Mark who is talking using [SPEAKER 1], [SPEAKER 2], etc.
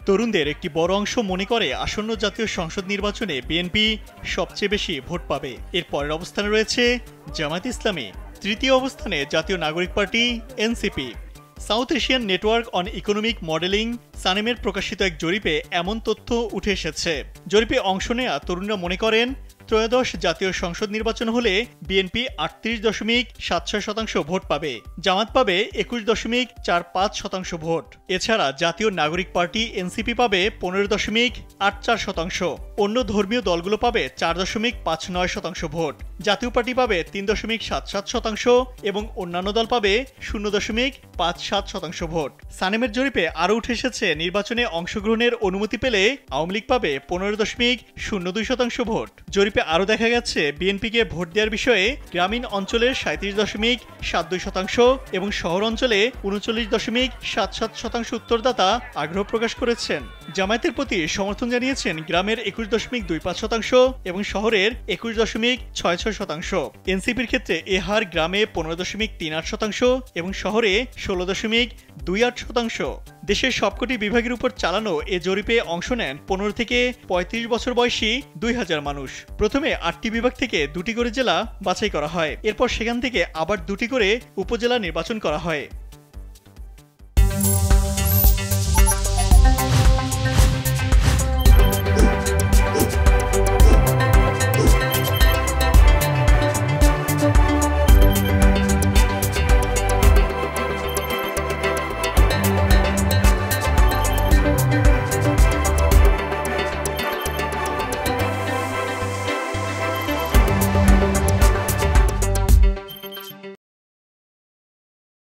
[SPEAKER 1] তরুণদের একটি বড় অংশ মনে করে আসন্ন জাতীয় সংসদ নির্বাচনে বিএনপি সবচেয়ে বেশি ভোট পাবে। এর পরের অবস্থানে রয়েছে জামায়াত ইসলামী, তৃতীয় অবস্থানে জাতীয় নাগরিক party NCP. South Asian network on economic modelling সানেমের প্রকাশিত এক জরিপে এমন তথ্য উঠে এসেছে। জরিপে অংশ নেয়া তরুণরা মনে করেন ত্রয়োদশ জাতীয় সংসদ নির্বাচন হলে বিএনপি ৩৮.৭৬% ভোট পাবে, জামাত পাবে ২১.৪৫% ভোট। এছাড়া জাতীয় নাগরিক পার্টি এনসিপি পাবে ১৫.৮৪%, অন্য ধর্মীয় দলগুলো পাবে ৪.৫৯% ভোট, জাতীয় পার্টি পাবে ৩.৭৭% এবং অন্যান্য দল পাবে ০.৫৭% ভোট। সানেমের জরিপে আরও উঠে এসেছে নির্বাচনে অংশগ্রহণের অনুমতি পেলে আওয়ামী লীগ পাবে ১৫.০২% ভোট। জরিপে আরও দেখা গেছে বিএনপিকে ভোট দেওয়ার বিষয়ে গ্রামীণ অঞ্চলের ৩৭.৭২% এবং শহর অঞ্চলে ৩৯.৭৭% উত্তরদাতা আগ্রহ প্রকাশ করেছেন। জামায়াতের প্রতি সমর্থন জানিয়েছেন গ্রামের ২১.২৫% এবং শহরের ২১.৬৬%। এনসিপির ক্ষেত্রে এ হার গ্রামে ১৫.৩৮% এবং শহরে ১৬.২৮%। দেশের সবকটি বিভাগের উপর চালানো এ জরিপে অংশ নেন ১৫ থেকে ৩৫ বছর বয়সী ২,০০০ মানুষ। প্রথমে ৮টি বিভাগ থেকে ২টি করে জেলা বাছাই করা হয়, এরপর সেখান থেকে আবার ২টি করে উপজেলা নির্বাচন করা হয়।